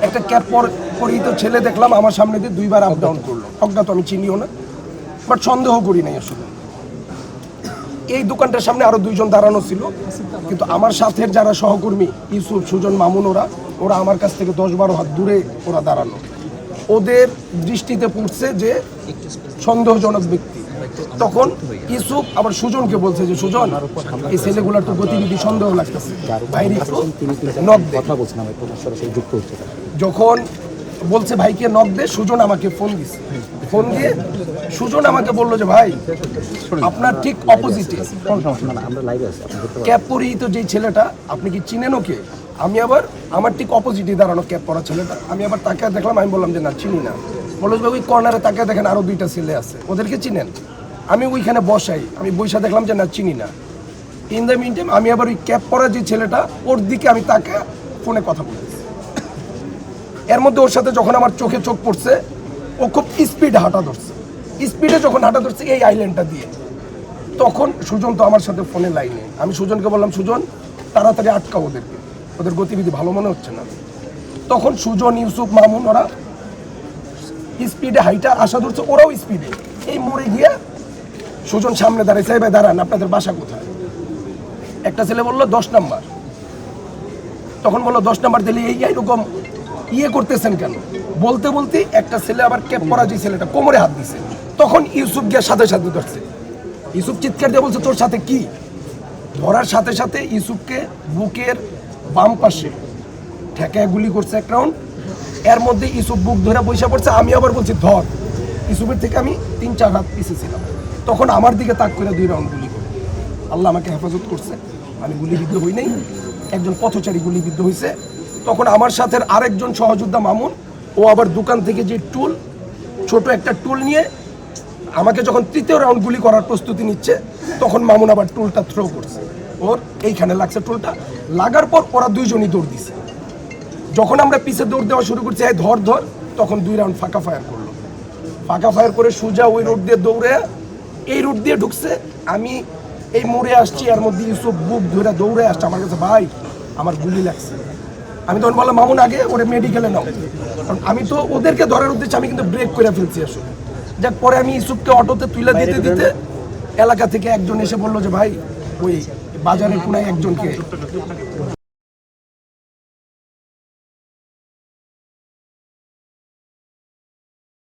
একটা ক্যাপ পরিহিত ছেলে দেখলাম আমার সামনে দিয়ে 2 বার আপ ডাউন করলো। অজ্ঞাত, আমি চিনিও না, বাট সন্দেহ করি নাই আসলে। এই দোকানটার সামনে আরো 2 জন দাঁড়ানো ছিল, কিন্তু আমার সাথে যারা সহকর্মী ইউসুফ, সুজন, মামুন, ওরা আমার কাছ থেকে 10-12 হাত দূরে ওরা দাঁড়ানো। ওদের দৃষ্টিতে পড়ছে যে সন্দেহজনক ব্যক্তি। তখন ইউসুফ আবার সুজনকে বলছে যে সুজন, এই ছেলেগুলার তো গতিবিধি সন্দেহ লাগতেছে, বাইরে নক দে। যখন বলছে ভাইকে নক দে, সুজন আমাকে ফোন দিছে। ফোন দিয়ে সুজন আমাকে বললো যে ভাই, আপনার ঠিক অপোজিটে ক্যাপ পরিহিত যে ছেলেটা, আপনি কি চিনেন ওকে? আমি আবার আমার ঠিক অপোজিটে দাঁড়ানো ক্যাপ পরা ছেলেটা, আমি আবার তাকিয়ে দেখলাম। আমি বললাম যে না, চিনি না। বললো যে ওই কর্নারে তাকিয়ে দেখেন আরো 2টা ছেলে আছে, ওদেরকে চিনেন? আমি ওইখানে বসাই, আমি বসে দেখলাম যে না, চিনি না। ইন দ্য মিন টাইম আমি আবার ওই ক্যাপ পরা যে ছেলেটা, ওর দিকে আমি তাকে ফোনে কথা বলতেছি। এর মধ্যে ওর সাথে যখন আমার চোখে চোখ পড়ছে, ও খুব স্পিডে হাঁটা ধরছে। স্পিডে যখন হাঁটা ধরছে এই আইল্যান্ডটা দিয়ে, তখন সুজন তো আমার সাথে ফোনে লাইনে। আমি সুজনকে বললাম, সুজন তাড়াতাড়ি আটকাও ওদেরকে, ওদের গতিবিধি ভালো মনে হচ্ছে না। তখন সুজন, ইউসুফ, মামুন ওরা স্পিডে হাইটা আসা ধরছে, ওরাও স্পিডে। এই মোড়ে গিয়ে সুজন সামনে দাঁড়াইছে, ভাই দাঁড়ান, আপনাদের বাসা কোথায়? একটা ছেলে বললো 10 নাম্বার। তখন বললো 10 নাম্বার দিলে এইরকম ইয়ে করতেছেন কেন? বলতে বলতে একটা ছেলে আবার ক্যাপ পরা যে ছেলেটা কোমরে হাত দিছে। তখন ইউসুফ গিয়ে সাথে সাথে ধরছে। ইউসুফ চিৎকার দিয়ে বলছে, তোর সাথে কি? ধরার সাথে সাথে ইউসুফকে বুকের বাম পাশে ঠেকায় গুলি করছে 1 রাউন্ড। এর মধ্যে ইউসুফ বুক ধরে পয়সা পড়ছে। আমি আবার বলছি ধর। ইউসুফের থেকে আমি 3-4 হাত পিছিয়ে ছিলাম। তখন আমার দিকে তাক করে 2 রাউন্ড গুলি করে। আল্লাহ আমাকে হেফাজত করছে, আমি গুলিবিদ্ধ হই নাই। একজন পথচারী গুলিবিদ্ধ হয়েছে। তখন আমার সাথে আরেকজন সহযোদ্ধা মামুন, ও আবার দোকান থেকে যে টুল, ছোট একটা টুল নিয়ে আমাকে যখন 3য় রাউন্ড গুলি করার প্রস্তুতি নিচ্ছে, তখন মামুন আবার টুলটা থ্রো করছে। ওর এইখানে লাগছে টুলটা। লাগার পর ওরা 2 জনই দৌড় দিছে। যখন আমরা পিছে দৌড় দেওয়া শুরু করছি, এই ধর ধর, তখন 2 রাউন্ড ফাঁকা ফায়ার করলো। ফাঁকা ফায়ার করে সোজা ওই রোড দিয়ে দৌড়ে এই রোড দিয়ে ঢুকছে। আমি এই মোড়ে আসছি, এর মধ্যে ইউসুফ বুক ধরে দৌড়ে আসছে আমার কাছে, ভাই আমার গুলি লাগছে। আমি তখন বললাম, মামুন আগে ওরে মেডিকেলে নাও। কারণ আমি তো ওদেরকে ধরার উদ্দেশ্যে আমি কিন্তু ব্রেক করে ফেলছি আসলে। যাক, পরে আমি ইউসুফকে অটোতে তুলে দিতে দিতে এলাকা থেকে একজন এসে বললো যে ভাই, ওই বাজারের কোনায় একজনকে